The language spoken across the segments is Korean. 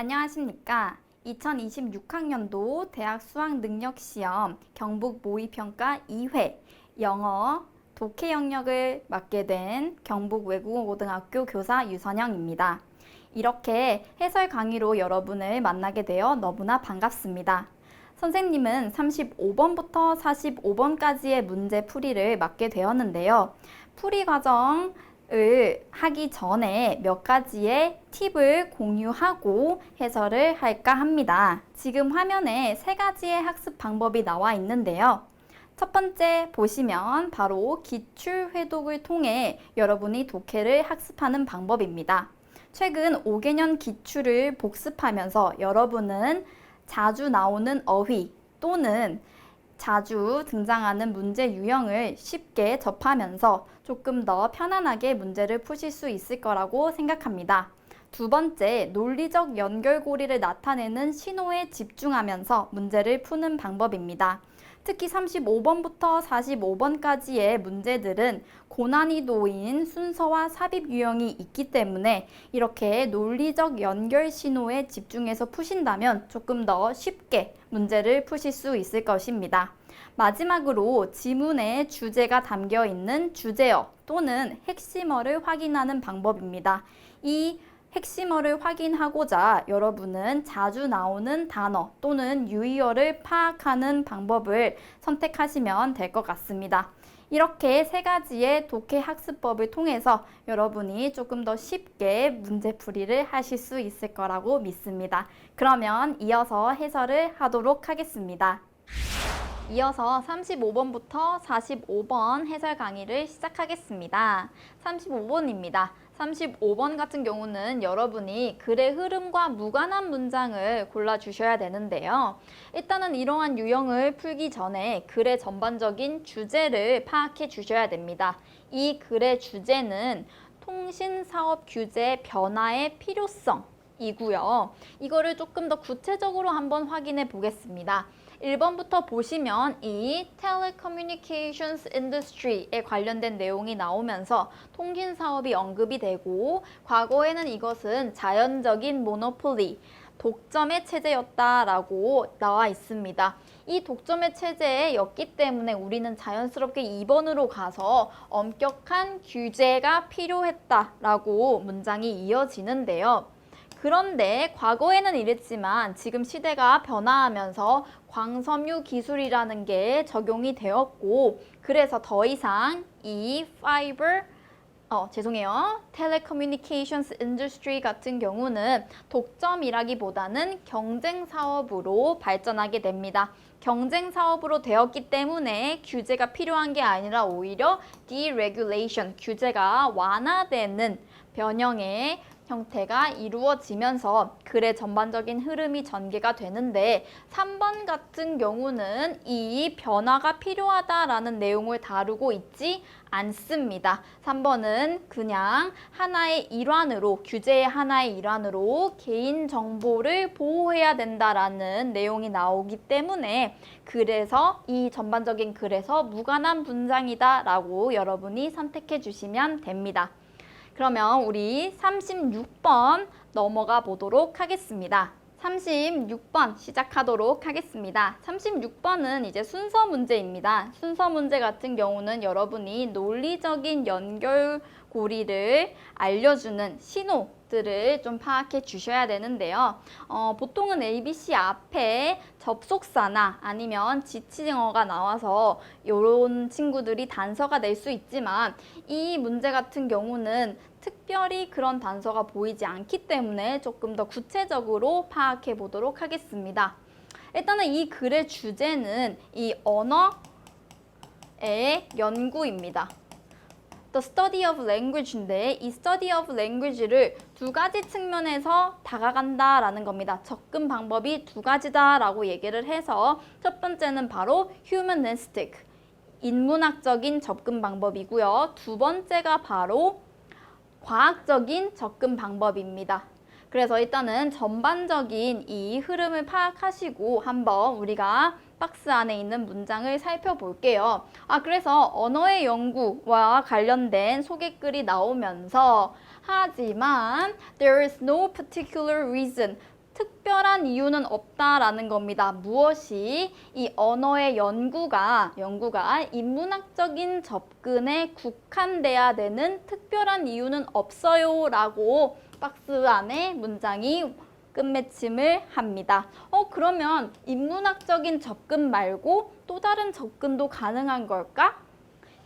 안녕하십니까. 2026학년도 대학 수학능력시험 경북 모의평가 2회 영어 독해 영역을 맡게 된 경북 외국어고등학교 교사 유선영입니다. 이렇게 해설 강의로 여러분을 만나게 되어 너무나 반갑습니다. 선생님은 35번부터 45번까지의 문제 풀이를 맡게 되었는데요. 풀이 과정 을 하기 전에 몇 가지의 팁을 공유하고 해설을 할까 합니다. 지금 화면에 세 가지의 학습 방법이 나와 있는데요. 첫 번째 보시면 바로 기출 회독을 통해 여러분이 독해를 학습하는 방법입니다. 최근 5개년 기출을 복습하면서 여러분은 자주 나오는 어휘 또는 자주 등장하는 문제 유형을 쉽게 접하면서 조금 더 편안하게 문제를 푸실 수 있을 거라고 생각합니다. 두 번째, 논리적 연결고리를 나타내는 신호에 집중하면서 문제를 푸는 방법입니다. 특히 35번부터 45번까지의 문제들은 고난이도인 순서와 삽입 유형이 있기 때문에 이렇게 논리적 연결 신호에 집중해서 푸신다면 조금 더 쉽게 문제를 푸실 수 있을 것입니다. 마지막으로 지문에 주제가 담겨 있는 주제어 또는 핵심어를 확인하는 방법입니다. 이 핵심어를 확인하고자 여러분은 자주 나오는 단어 또는 유의어를 파악하는 방법을 선택하시면 될 것 같습니다. 이렇게 세 가지의 독해 학습법을 통해서 여러분이 조금 더 쉽게 문제풀이를 하실 수 있을 거라고 믿습니다. 그러면 이어서 해설을 하도록 하겠습니다. 이어서 35번부터 45번 해설 강의를 시작하겠습니다. 35번입니다. 35번 같은 경우는 여러분이 글의 흐름과 무관한 문장을 골라주셔야 되는데요. 일단은 이러한 유형을 풀기 전에 글의 전반적인 주제를 파악해 주셔야 됩니다. 이 글의 주제는 통신사업 규제 변화의 필요성이고요. 이거를 조금 더 구체적으로 한번 확인해 보겠습니다. 1번부터 보시면 이 telecommunications industry에 관련된 내용이 나오면서 통신사업이 언급이 되고 과거에는 이것은 자연적인 모노폴리, 독점의 체제였다라고 나와 있습니다. 이 독점의 체제였기 때문에 우리는 자연스럽게 2번으로 가서 엄격한 규제가 필요했다라고 문장이 이어지는데요. 그런데 과거에는 이랬지만 지금 시대가 변화하면서 광섬유 기술이라는 게 적용이 되었고 그래서 더 이상 이 telecommunications industry 같은 경우는 독점이라기보다는 경쟁 사업으로 발전하게 됩니다. 경쟁 사업으로 되었기 때문에 규제가 필요한 게 아니라 오히려 deregulation, 규제가 완화되는 변형의 형태가 이루어지면서 글의 전반적인 흐름이 전개가 되는데 3번 같은 경우는 이 변화가 필요하다라는 내용을 다루고 있지 않습니다. 3번은 그냥 하나의 일환으로, 규제의 하나의 일환으로 개인정보를 보호해야 된다라는 내용이 나오기 때문에 그래서 이 전반적인 글에서 무관한 문장이다라고 여러분이 선택해 주시면 됩니다. 그러면 우리 36번 넘어가 보도록 하겠습니다. 36번 시작하도록 하겠습니다. 36번은 이제 순서 문제입니다. 순서 문제 같은 경우는 여러분이 논리적인 연결고리를 알려주는 신호들을 좀 파악해 주셔야 되는데요. 보통은 ABC 앞에 접속사나 아니면 지칭어가 나와서 이런 친구들이 단서가 될 수 있지만 이 문제 같은 경우는 특별히 그런 단서가 보이지 않기 때문에 조금 더 구체적으로 파악해 보도록 하겠습니다. 일단은 이 글의 주제는 이 언어의 연구입니다. The study of language인데 이 study of language를 두 가지 측면에서 다가간다라는 겁니다. 접근 방법이 두 가지다라고 얘기를 해서 첫 번째는 바로 humanistic, 인문학적인 접근 방법이고요. 두 번째가 바로 과학적인 접근 방법입니다. 그래서 일단은 전반적인 이 흐름을 파악하시고 한번 우리가 박스 안에 있는 문장을 살펴볼게요. 그래서 언어의 연구와 관련된 소개글이 나오면서 하지만 there is no particular reason 특별한 이유는 없다라는 겁니다. 무엇이 이 언어의 연구가 인문학적인 접근에 국한돼야 되는 특별한 이유는 없어요 라고 박스 안에 문장이 끝맺힘을 합니다. 그러면 인문학적인 접근 말고 또 다른 접근도 가능한 걸까?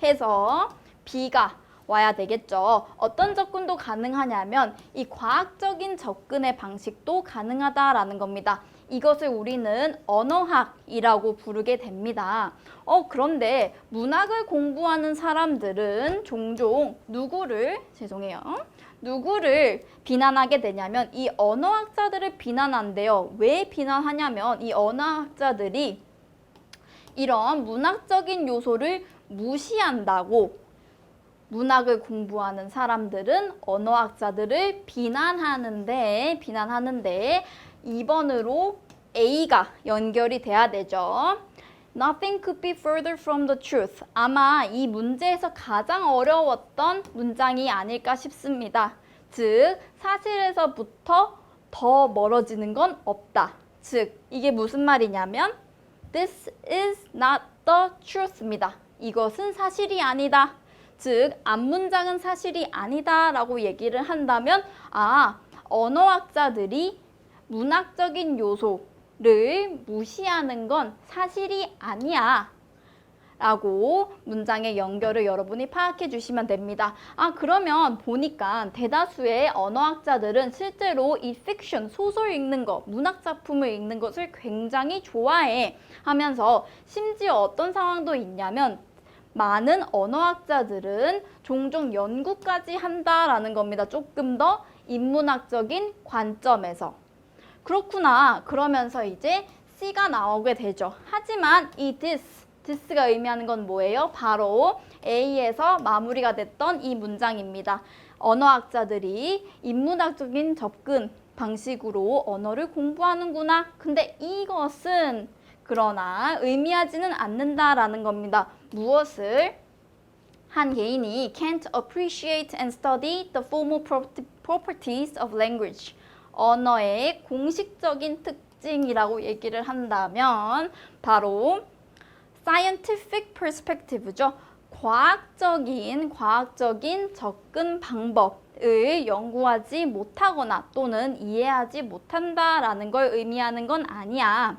해서 B가 와야 되겠죠. 어떤 접근도 가능하냐면 이 과학적인 접근의 방식도 가능하다라는 겁니다. 이것을 우리는 언어학이라고 부르게 됩니다. 그런데 문학을 공부하는 사람들은 종종 누구를 비난하게 되냐면 이 언어학자들을 비난한대요. 왜 비난하냐면 이 언어학자들이 이런 문학적인 요소를 무시한다고 문학을 공부하는 사람들은 언어학자들을 비난하는데 2번으로 A가 연결이 돼야 되죠. Nothing could be further from the truth. 아마 이 문제에서 가장 어려웠던 문장이 아닐까 싶습니다. 즉, 사실에서부터 더 멀어지는 건 없다. 즉, 이게 무슨 말이냐면 This is not the truth입니다. 이것은 사실이 아니다. 즉, 앞문장은 사실이 아니다 라고 얘기를 한다면 언어학자들이 문학적인 요소를 무시하는 건 사실이 아니야 라고 문장의 연결을 여러분이 파악해 주시면 됩니다. 그러면 보니까 대다수의 언어학자들은 실제로 이 픽션, 소설 읽는 거, 문학 작품을 읽는 것을 굉장히 좋아해 하면서 심지어 어떤 상황도 있냐면 많은 언어학자들은 종종 연구까지 한다라는 겁니다. 조금 더 인문학적인 관점에서. 그렇구나. 그러면서 이제 C가 나오게 되죠. 하지만 이 this가 의미하는 건 뭐예요? 바로 A에서 마무리가 됐던 이 문장입니다. 언어학자들이 인문학적인 접근 방식으로 언어를 공부하는구나. 근데 이것은 그러나 의미하지는 않는다라는 겁니다. 무엇을? 한 개인이 can't appreciate and study the formal properties of language. 언어의 공식적인 특징이라고 얘기를 한다면 바로 scientific perspective죠. 과학적인 접근 방법을 연구하지 못하거나 또는 이해하지 못한다라는 걸 의미하는 건 아니야.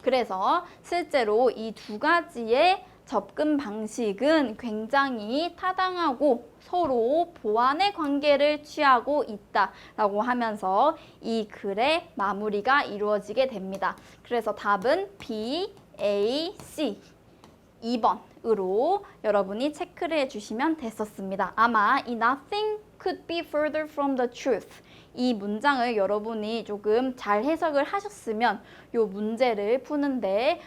그래서 실제로 이 두 가지의 접근 방식은 굉장히 타당하고 서로 보완의 관계를 취하고 있다라고 하면서 이 글의 마무리가 이루어지게 됩니다. 그래서 답은 B, A, C 2번으로 여러분이 체크를 해주시면 됐었습니다. 아마 이 nothing could be further from the truth 이 문장을 여러분이 조금 잘 해석을 하셨으면 이 문제를 푸는데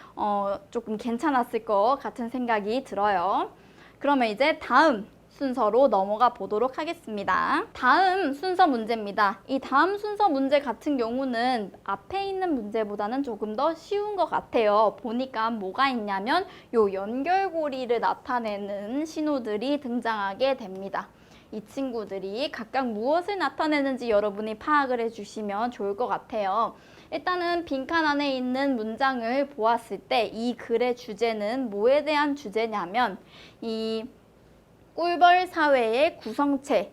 조금 괜찮았을 것 같은 생각이 들어요. 그러면 이제 다음 순서로 넘어가 보도록 하겠습니다. 다음 순서 문제입니다. 이 다음 순서 문제 같은 경우는 앞에 있는 문제보다는 조금 더 쉬운 것 같아요. 보니까 뭐가 있냐면 요 연결고리를 나타내는 신호들이 등장하게 됩니다. 이 친구들이 각각 무엇을 나타내는지 여러분이 파악을 해주시면 좋을 것 같아요. 일단은 빈칸 안에 있는 문장을 보았을 때 이 글의 주제는 뭐에 대한 주제냐면 이 꿀벌 사회의 구성체,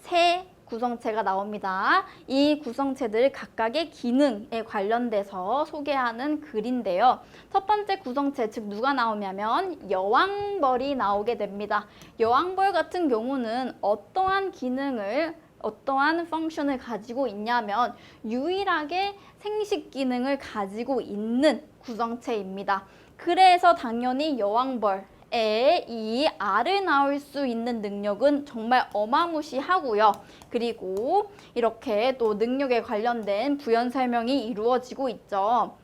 세 구성체가 나옵니다. 이 구성체들 각각의 기능에 관련돼서 소개하는 글인데요. 첫 번째 구성체, 즉 누가 나오냐면 여왕벌이 나오게 됩니다. 여왕벌 같은 경우는 어떠한 기능을 어떠한 펑션을 가지고 있냐면 유일하게 생식 기능을 가지고 있는 구성체입니다. 그래서 당연히 여왕벌 이 알을 낳을 수 있는 능력은 정말 어마무시하고요. 그리고 이렇게 또 능력에 관련된 부연 설명이 이루어지고 있죠.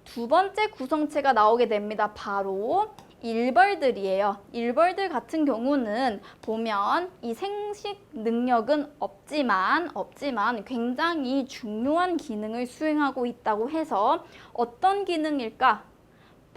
두 번째 구성체가 나오게 됩니다. 바로 일벌들이에요. 일벌들 같은 경우는 보면 이 생식 능력은 없지만 굉장히 중요한 기능을 수행하고 있다고 해서 어떤 기능일까?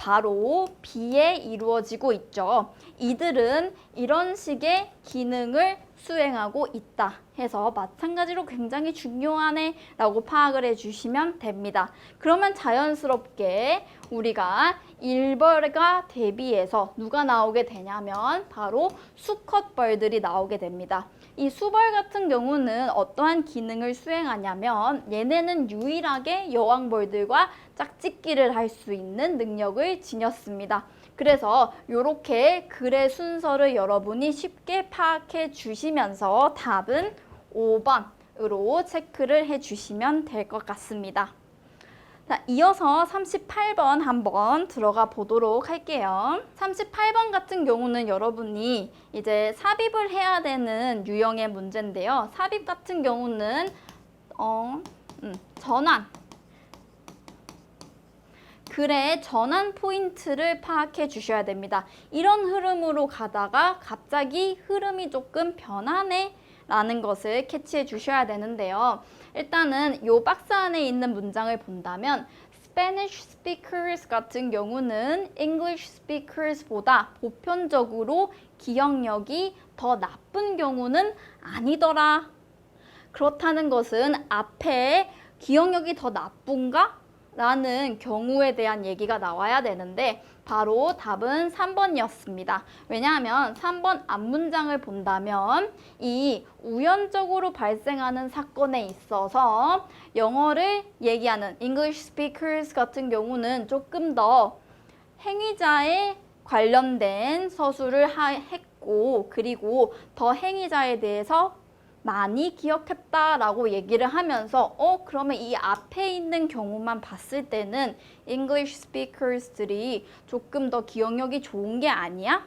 바로 B에 이루어지고 있죠. 이들은 이런 식의 기능을 수행하고 있다 해서 마찬가지로 굉장히 중요하네 라고 파악을 해주시면 됩니다. 그러면 자연스럽게 우리가 1벌과 대비해서 누가 나오게 되냐면 바로 수컷벌들이 나오게 됩니다. 이 수벌 같은 경우는 어떠한 기능을 수행하냐면 얘네는 유일하게 여왕벌들과 짝짓기를 할 수 있는 능력을 지녔습니다. 그래서 이렇게 글의 순서를 여러분이 쉽게 파악해 주시면서 답은 5번으로 체크를 해 주시면 될 것 같습니다. 자, 이어서 38번 한번 들어가 보도록 할게요. 38번 같은 경우는 여러분이 이제 삽입을 해야 되는 유형의 문제인데요. 삽입 같은 경우는 전환. 글의 전환 포인트를 파악해 주셔야 됩니다. 이런 흐름으로 가다가 갑자기 흐름이 조금 변하네 라는 것을 캐치해 주셔야 되는데요. 일단은 이 박스 안에 있는 문장을 본다면 Spanish speakers 같은 경우는 English speakers보다 보편적으로 기억력이 더 나쁜 경우는 아니더라. 그렇다는 것은 앞에 기억력이 더 나쁜가? 라는 경우에 대한 얘기가 나와야 되는데 바로 답은 3번이었습니다. 왜냐하면 3번 앞문장을 본다면 이 우연적으로 발생하는 사건에 있어서 영어를 얘기하는 English speakers 같은 경우는 조금 더 행위자에 관련된 서술을 했고 그리고 더 행위자에 대해서 많이 기억했다라고 얘기를 하면서 그러면 이 앞에 있는 경우만 봤을 때는 English speakers들이 조금 더 기억력이 좋은 게 아니야?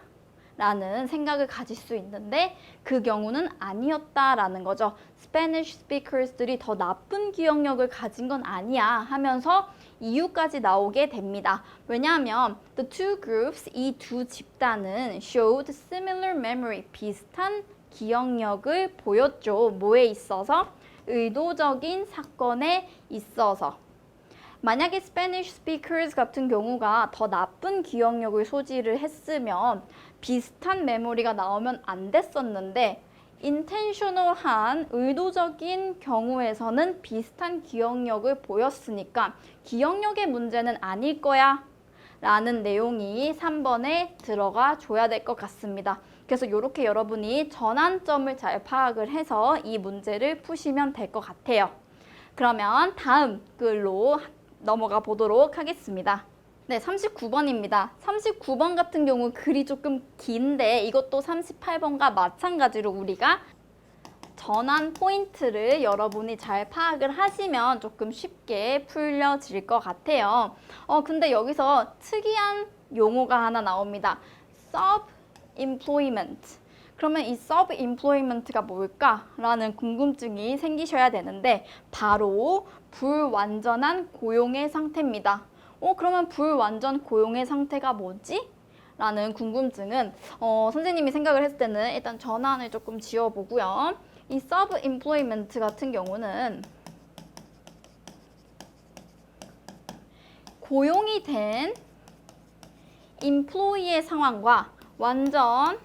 라는 생각을 가질 수 있는데 그 경우는 아니었다라는 거죠. Spanish speakers들이 더 나쁜 기억력을 가진 건 아니야 하면서 이유까지 나오게 됩니다. 왜냐하면 the two groups, 이 두 집단은 showed similar memory, 비슷한 기억력을 보였죠. 뭐에 있어서? 의도적인 사건에 있어서. 만약에 Spanish speakers 같은 경우가 더 나쁜 기억력을 소지를 했으면 비슷한 메모리가 나오면 안 됐었는데 intentional한 의도적인 경우에서는 비슷한 기억력을 보였으니까 기억력의 문제는 아닐 거야 라는 내용이 3번에 들어가 줘야 될 것 같습니다. 그래서 이렇게 여러분이 전환점을 잘 파악을 해서 이 문제를 푸시면 될 것 같아요. 그러면 다음 글로 넘어가 보도록 하겠습니다. 네, 39번입니다. 39번 같은 경우 글이 조금 긴데 이것도 38번과 마찬가지로 우리가 전환 포인트를 여러분이 잘 파악을 하시면 조금 쉽게 풀려질 것 같아요. 근데 여기서 특이한 용어가 하나 나옵니다. sub-employment. 그러면 이 sub-employment가 뭘까? 라는 궁금증이 생기셔야 되는데 바로 불완전한 고용의 상태입니다. 그러면 불완전 고용의 상태가 뭐지? 라는 궁금증은 선생님이 생각을 했을 때는 일단 전환을 조금 지어보고요. 이 sub-employment 같은 경우는 고용이 된 employee의 상황과 완전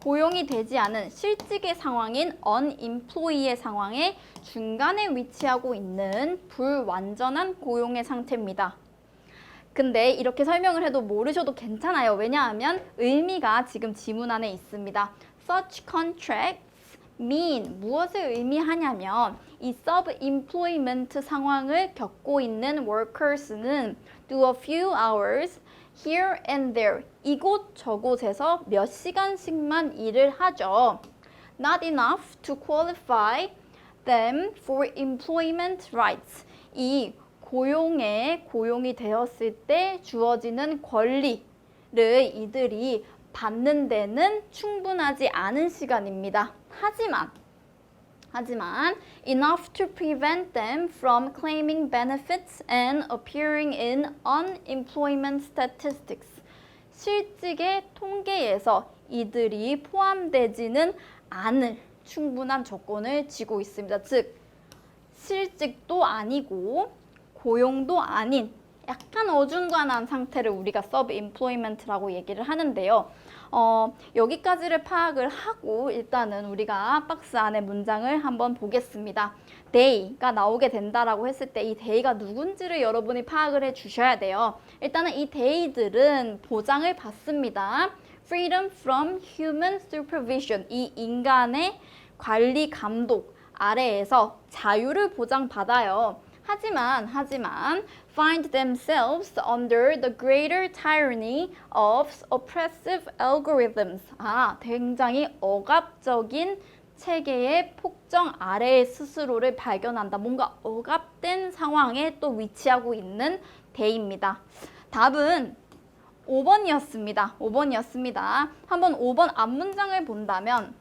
고용이 되지 않은 실직의 상황인 unemployee의 상황의 중간에 위치하고 있는 불완전한 고용의 상태입니다. 근데 이렇게 설명을 해도 모르셔도 괜찮아요. 왜냐하면 의미가 지금 지문 안에 있습니다. Such contracts mean 무엇을 의미하냐면 이 sub-employment 상황을 겪고 있는 workers는 do a few hours here and there 이곳 저곳에서 몇 시간씩만 일을 하죠. Not enough to qualify them for employment rights. 이 고용이 되었을 때 주어지는 권리를 이들이 받는 데는 충분하지 않은 시간입니다. 하지만 enough to prevent them from claiming benefits and appearing in unemployment statistics. 실직의 통계에서 이들이 포함되지는 않을 충분한 조건을 지고 있습니다. 즉, 실직도 아니고 고용도 아닌 약간 어중간한 상태를 우리가 sub-employment라고 얘기를 하는데요. 여기까지를 파악을 하고 일단은 우리가 박스 안에 문장을 한번 보겠습니다. they가 나오게 된다라고 했을 때 이 they가 누군지를 여러분이 파악을 해 주셔야 돼요. 일단은 이 they들은 보장을 받습니다. freedom from human supervision, 이 인간의 관리 감독 아래에서 자유를 보장받아요. 하지만 find themselves under the greater tyranny of oppressive algorithms. 굉장히 억압적인 체계의 폭정 아래에 스스로를 발견한다. 뭔가 억압된 상황에 또 위치하고 있는 대입니다. 답은 5번이었습니다. 5번이었습니다. 한번 5번 앞문장을 본다면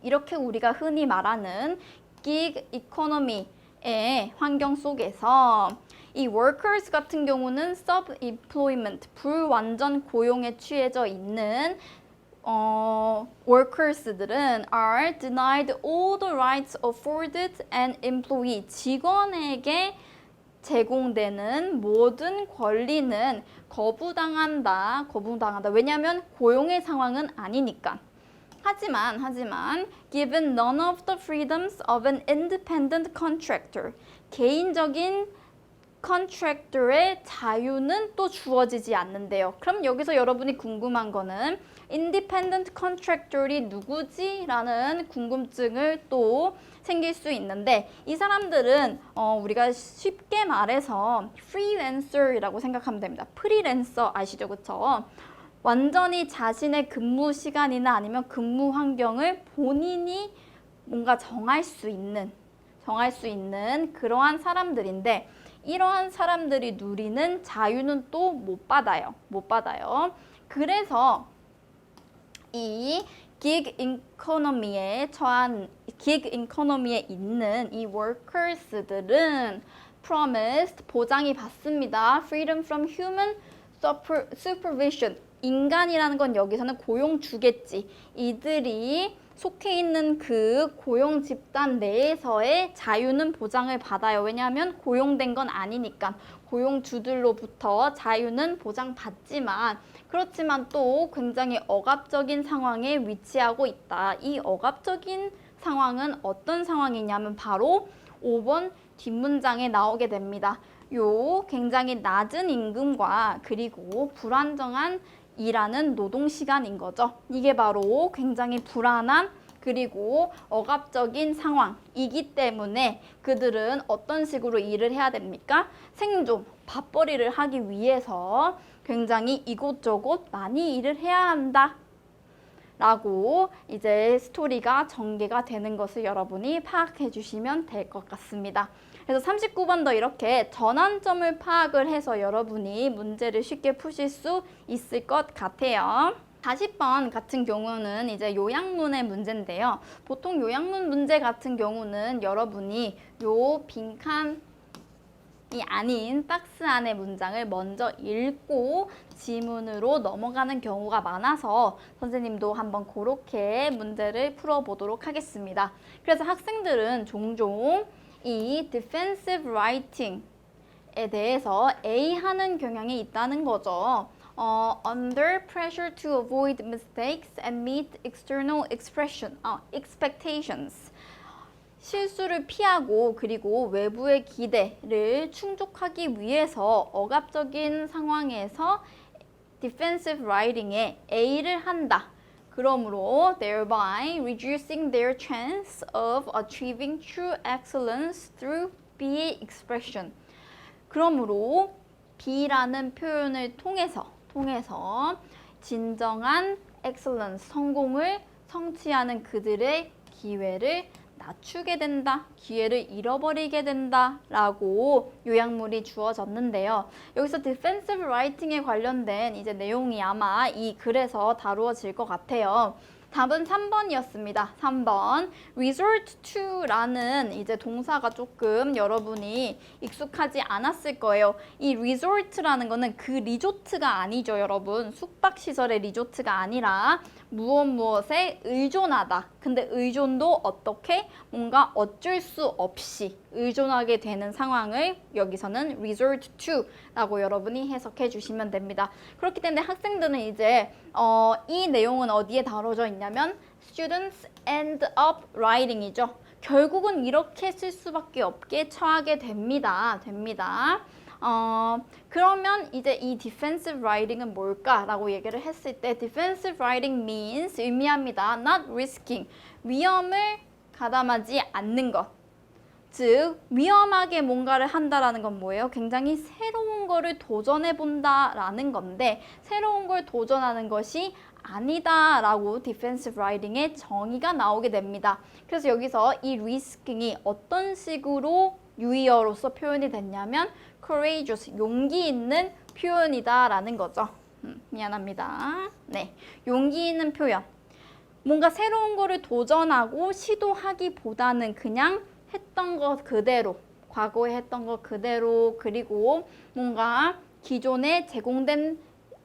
이렇게 우리가 흔히 말하는 gig economy의 환경 속에서 이 workers 같은 경우는 sub-employment, 불완전 고용에 취해져 있는 workers들은 are denied all the rights afforded an employee. 직원에게 제공되는 모든 권리는 거부당한다. 왜냐하면 고용의 상황은 아니니까. 하지만 given none of the freedoms of an independent contractor, 개인적인 컨트랙터의 자유는 또 주어지지 않는데요. 그럼 여기서 여러분이 궁금한 거는 independent contractor이 누구지? 라는 궁금증을 또 생길 수 있는데 이 사람들은 우리가 쉽게 말해서 freelancer이라고 생각하면 됩니다. 프리랜서 아시죠? 그쵸? 완전히 자신의 근무 시간이나 아니면 근무 환경을 본인이 뭔가 정할 수 있는 그러한 사람들인데 이러한 사람들이 누리는 자유는 또 못 받아요. 그래서 이 gig economy에 있는 이 workers들은 promised, 보장이 받습니다. freedom from human supervision, 인간이라는 건 여기서는 고용주겠지. 이들이 속해 있는 그 고용 집단 내에서의 자유는 보장을 받아요. 왜냐하면 고용된 건 아니니까. 고용주들로부터 자유는 보장받지만 그렇지만 또 굉장히 억압적인 상황에 위치하고 있다. 이 억압적인 상황은 어떤 상황이냐면 바로 5번 뒷문장에 나오게 됩니다. 요 굉장히 낮은 임금과 그리고 불안정한 일하는 노동시간인 거죠. 이게 바로 굉장히 불안한 그리고 억압적인 상황이기 때문에 그들은 어떤 식으로 일을 해야 됩니까? 생존, 밥벌이를 하기 위해서 굉장히 이곳저곳 많이 일을 해야 한다. 라고 이제 스토리가 전개가 되는 것을 여러분이 파악해 주시면 될 것 같습니다. 그래서 39번도 이렇게 전환점을 파악을 해서 여러분이 문제를 쉽게 푸실 수 있을 것 같아요. 40번 같은 경우는 이제 요약문의 문제인데요. 보통 요약문 문제 같은 경우는 여러분이 요 빈칸이 아닌 박스 안의 문장을 먼저 읽고 지문으로 넘어가는 경우가 많아서 선생님도 한번 그렇게 문제를 풀어보도록 하겠습니다. 그래서 학생들은 종종 이 defensive writing에 대해서 A 하는 경향이 있다는 거죠. Under pressure to avoid mistakes and meet external expectations. 실수를 피하고 그리고 외부의 기대를 충족하기 위해서 억압적인 상황에서 defensive writing에 A를 한다. 그러므로 thereby reducing their chance of achieving true excellence through B의 expression. 그러므로 B라는 표현을 통해서 진정한 excellence, 성공을 성취하는 그들의 기회를 낮추게 된다, 기회를 잃어버리게 된다 라고 요약물이 주어졌는데요. 여기서 defensive writing에 관련된 이제 내용이 아마 이 글에서 다루어질 것 같아요. 답은 3번이었습니다. 3번. resort to라는 이제 동사가 조금 여러분이 익숙하지 않았을 거예요. 이 resort라는 거는 그 리조트가 아니죠, 여러분. 숙박시설의 리조트가 아니라 무엇에 의존하다. 근데 의존도 어떻게? 뭔가 어쩔 수 없이 의존하게 되는 상황을 여기서는 resort to 라고 여러분이 해석해 주시면 됩니다. 그렇기 때문에 학생들은 이제 이 내용은 어디에 다뤄져 있냐면 students end up writing이죠. 결국은 이렇게 쓸 수밖에 없게 처하게 됩니다. 그러면 이제 이 defensive writing은 뭘까라고 얘기를 했을 때 defensive writing means 의미합니다. not risking 위험을 가담하지 않는 것. 즉 위험하게 뭔가를 한다라는 건 뭐예요? 굉장히 새로운 거를 도전해 본다라는 건데 새로운 걸 도전하는 것이 아니다라고 defensive writing의 정의가 나오게 됩니다. 그래서 여기서 이 risking이 어떤 식으로 유의어로서 표현이 됐냐면 courageous, 용기 있는 표현이다라는 거죠. 미안합니다. 네, 용기 있는 표현. 뭔가 새로운 거를 도전하고 시도하기보다는 그냥 했던 것 그대로, 과거에 했던 것 그대로, 그리고 뭔가 기존에 제공된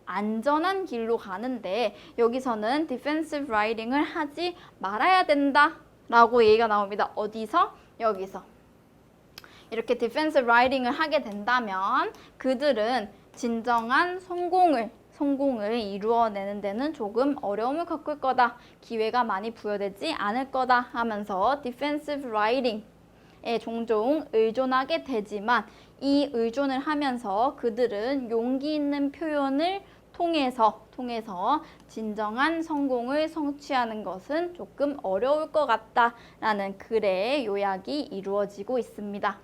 안전한 길로 가는데 여기서는 defensive writing을 하지 말아야 된다라고 얘기가 나옵니다. 어디서? 여기서. 이렇게 defensive writing을 하게 된다면 그들은 진정한 성공을 이루어내는 데는 조금 어려움을 겪을 거다. 기회가 많이 부여되지 않을 거다 하면서 defensive writing에 종종 의존하게 되지만 이 의존을 하면서 그들은 용기 있는 표현을 통해서 진정한 성공을 성취하는 것은 조금 어려울 것 같다라는 글의 요약이 이루어지고 있습니다.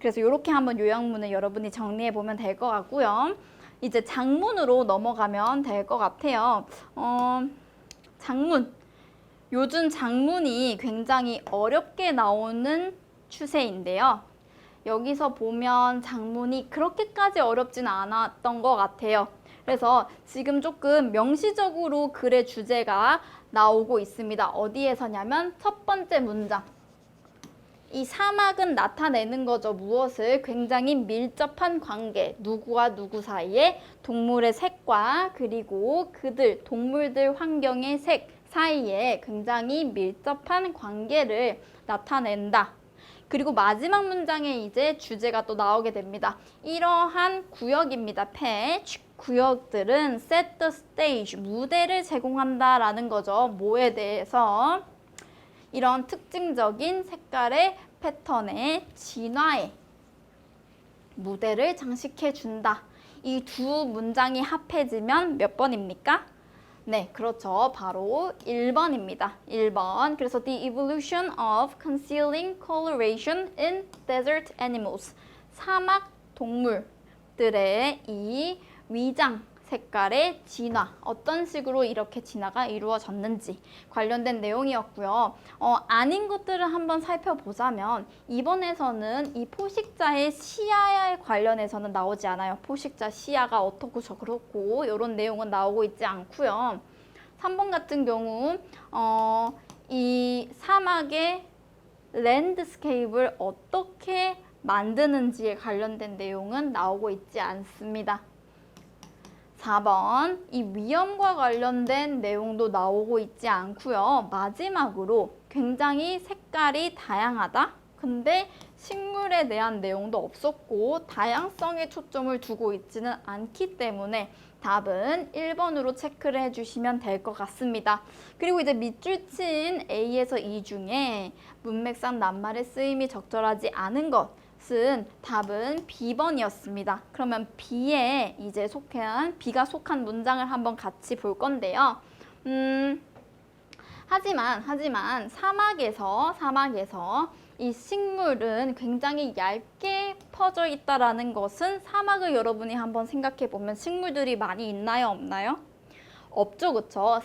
그래서 이렇게 한번 요약문을 여러분이 정리해 보면 될 것 같고요. 이제 장문으로 넘어가면 될 것 같아요. 장문. 요즘 장문이 굉장히 어렵게 나오는 추세인데요. 여기서 보면 장문이 그렇게까지 어렵진 않았던 것 같아요. 그래서 지금 조금 명시적으로 글의 주제가 나오고 있습니다. 어디에서냐면 첫 번째 문장. 이 사막은 나타내는 거죠. 무엇을? 굉장히 밀접한 관계. 누구와 누구 사이에 동물의 색과 그리고 동물들 환경의 색 사이에 굉장히 밀접한 관계를 나타낸다. 그리고 마지막 문장에 이제 주제가 또 나오게 됩니다. 이러한 구역입니다. 구역들은 set the stage, 무대를 제공한다라는 거죠. 뭐에 대해서? 이런 특징적인 색깔의 패턴의 진화에 무대를 장식해준다. 이 두 문장이 합해지면 몇 번입니까? 네, 그렇죠. 바로 1번입니다. 1번. 그래서 the evolution of concealing coloration in desert animals. 사막 동물들의 이 위장 색깔의 진화, 어떤 식으로 이렇게 진화가 이루어졌는지 관련된 내용이었고요. 아닌 것들을 한번 살펴보자면 이번에서는 이 포식자의 시야에 관련해서는 나오지 않아요. 포식자 시야가 어떻고 저렇고 이런 내용은 나오고 있지 않고요. 3번 같은 경우 이 사막의 랜드스케이프를 어떻게 만드는지에 관련된 내용은 나오고 있지 않습니다. 4번, 이 위험과 관련된 내용도 나오고 있지 않고요. 마지막으로 굉장히 색깔이 다양하다. 근데 식물에 대한 내용도 없었고 다양성에 초점을 두고 있지는 않기 때문에 답은 1번으로 체크를 해주시면 될 것 같습니다. 그리고 이제 밑줄 친 A에서 E 중에 문맥상 낱말의 쓰임이 적절하지 않은 것은 답은 B번이었습니다. 그러면 B에 이제 B가 속한 문장을 한번 같이 볼 건데요. 하지만 사막에서 이 식물은 굉장히 얇게 퍼져 있다라는 것은 사막을 여러분이 한번 생각해 보면 식물들이 많이 있나요, 없나요? 없죠, 그쵸?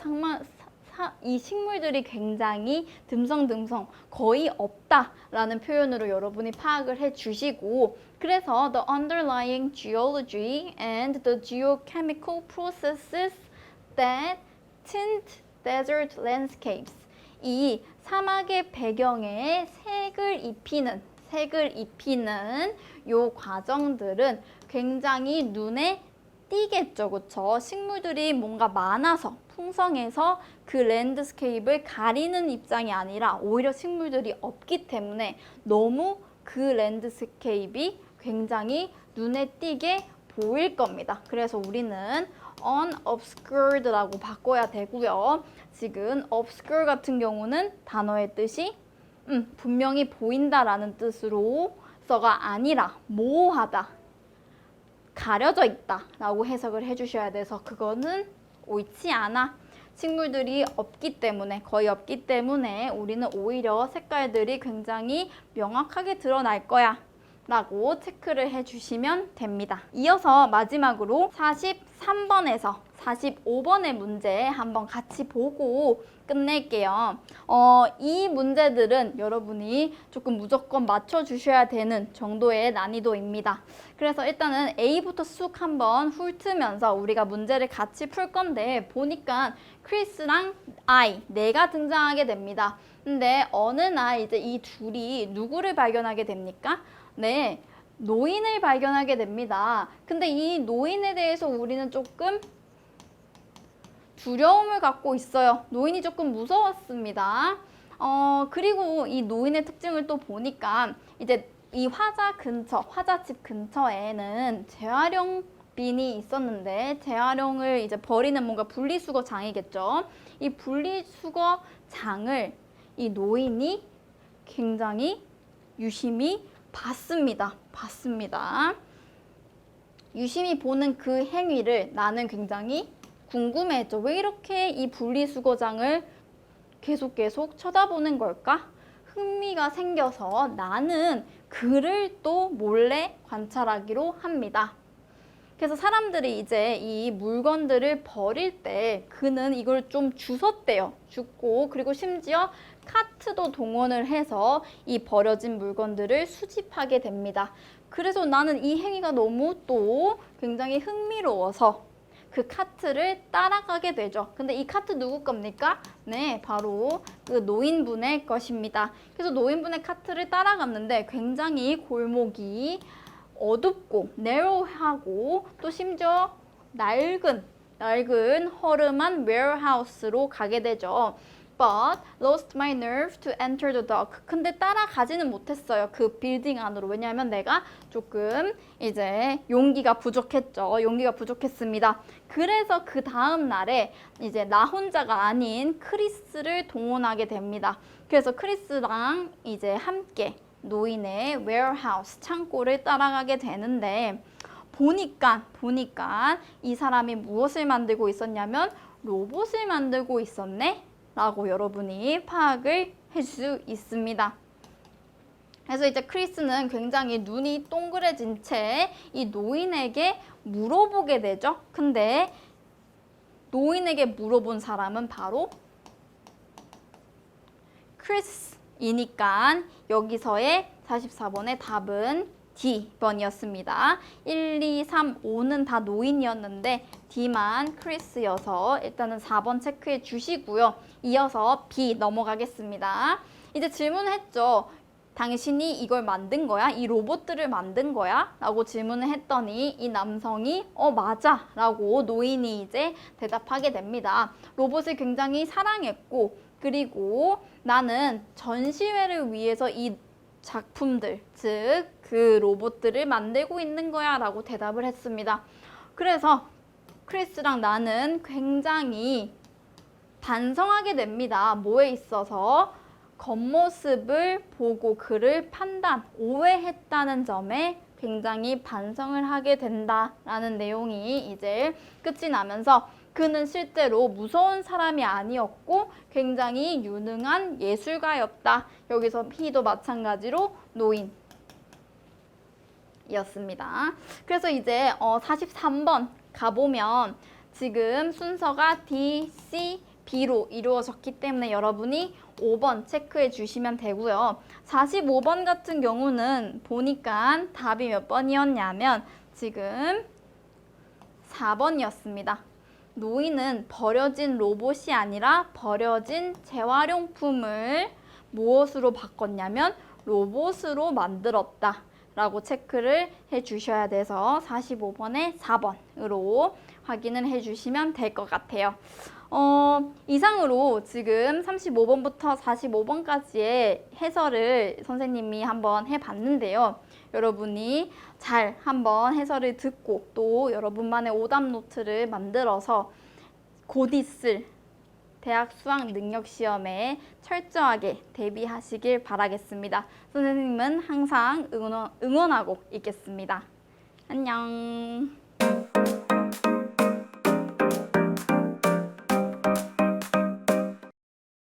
이 식물들이 굉장히 듬성듬성 거의 없다라는 표현으로 여러분이 파악을 해주시고 그래서 the underlying geology and the geochemical processes that tint desert landscapes 이 사막의 배경에 색을 입히는 요 과정들은 굉장히 눈에 띄겠죠, 그쵸? 식물들이 뭔가 많아서 풍성해서 그 랜드스케이프를 가리는 입장이 아니라 오히려 식물들이 없기 때문에 너무 그 랜드스케이프가 굉장히 눈에 띄게 보일 겁니다. 그래서 우리는 unobscured라고 바꿔야 되고요. 지금 obscure 같은 경우는 단어의 뜻이 분명히 보인다라는 뜻으로서가 아니라 모호하다, 가려져 있다라고 해석을 해주셔야 돼서 그거는 옳지 않아. 식물들이 없기 때문에, 거의 없기 때문에 우리는 오히려 색깔들이 굉장히 명확하게 드러날 거야 라고 체크를 해주시면 됩니다. 이어서 마지막으로 43번에서 45번의 문제 한번 같이 보고 끝낼게요. 이 문제들은 여러분이 조금 무조건 맞춰주셔야 되는 정도의 난이도입니다. 그래서 일단은 A부터 쑥 한번 훑으면서 우리가 문제를 같이 풀 건데 보니까 크리스랑 I, 내가 등장하게 됩니다. 근데 어느 날 이제 이 둘이 누구를 발견하게 됩니까? 네, 노인을 발견하게 됩니다. 근데 이 노인에 대해서 우리는 조금 두려움을 갖고 있어요. 노인이 조금 무서웠습니다. 그리고 이 노인의 특징을 또 보니까 이제 이 화자집 근처에는 재활용 빈이 있었는데 재활용을 이제 버리는 뭔가 분리수거 장이겠죠. 이 분리수거 장을 이 노인이 굉장히 유심히 봤습니다. 유심히 보는 그 행위를 나는 굉장히 궁금해했죠. 왜 이렇게 이 분리수거장을 계속 쳐다보는 걸까? 흥미가 생겨서 나는 그를 또 몰래 관찰하기로 합니다. 그래서 사람들이 이제 이 물건들을 버릴 때 그는 이걸 좀 주웠대요. 줍고 그리고 심지어 카트도 동원을 해서 이 버려진 물건들을 수집하게 됩니다. 그래서 나는 이 행위가 너무 또 굉장히 흥미로워서 그 카트를 따라가게 되죠. 근데 이 카트 누구 겁니까? 네, 바로 그 노인분의 것입니다. 그래서 노인분의 카트를 따라갔는데 굉장히 골목이 어둡고 narrow하고 또 심지어 낡은 허름한 warehouse로 가게 되죠. But lost my nerve to enter the dark. 근데 따라가지는 못했어요. 그 빌딩 안으로. 왜냐하면 내가 조금 이제 용기가 부족했습니다. 그래서 그 다음 날에 이제 나 혼자가 아닌 크리스를 동원하게 됩니다. 그래서 크리스랑 이제 함께 노인의 warehouse, 창고를 따라가게 되는데 보니까 이 사람이 무엇을 만들고 있었냐면 로봇을 만들고 있었네? 라고 여러분이 파악을 할 수 있습니다. 그래서 이제 크리스는 굉장히 눈이 동그래진 채 이 노인에게 물어보게 되죠. 근데 노인에게 물어본 사람은 바로 크리스이니까 여기서의 44번의 답은 D번이었습니다. 1, 2, 3, 5는 다 노인이었는데 D만 크리스여서 일단은 4번 체크해 주시고요. 이어서 B 넘어가겠습니다. 이제 질문했죠. 당신이 이걸 만든 거야? 이 로봇들을 만든 거야? 라고 질문을 했더니 이 남성이 맞아 라고 노인이 이제 대답하게 됩니다. 로봇을 굉장히 사랑했고 그리고 나는 전시회를 위해서 이 작품들, 즉 그 로봇들을 만들고 있는 거야 라고 대답을 했습니다. 그래서 크리스랑 나는 굉장히 반성하게 됩니다. 뭐에 있어서? 겉모습을 보고 그를 오해했다는 점에 굉장히 반성을 하게 된다라는 내용이 이제 끝이 나면서 그는 실제로 무서운 사람이 아니었고 굉장히 유능한 예술가였다. 여기서 P도 마찬가지로 노인이었습니다. 그래서 이제 43번 가보면 지금 순서가 D, C, B로 이루어졌기 때문에 여러분이 5번 체크해 주시면 되고요. 45번 같은 경우는 보니까 답이 몇 번이었냐면 지금 4번이었습니다. 노인은 버려진 로봇이 아니라 버려진 재활용품을 무엇으로 바꿨냐면 로봇으로 만들었다 라고 체크를 해 주셔야 돼서 45번에 4번으로 확인을 해 주시면 될 것 같아요. 이상으로 지금 35번부터 45번까지의 해설을 선생님이 한번 해봤는데요. 여러분이 잘 한번 해설을 듣고 또 여러분만의 오답 노트를 만들어서 곧 있을 대학 수학 능력 시험에 철저하게 대비하시길 바라겠습니다. 선생님은 항상 응원하고 있겠습니다. 안녕.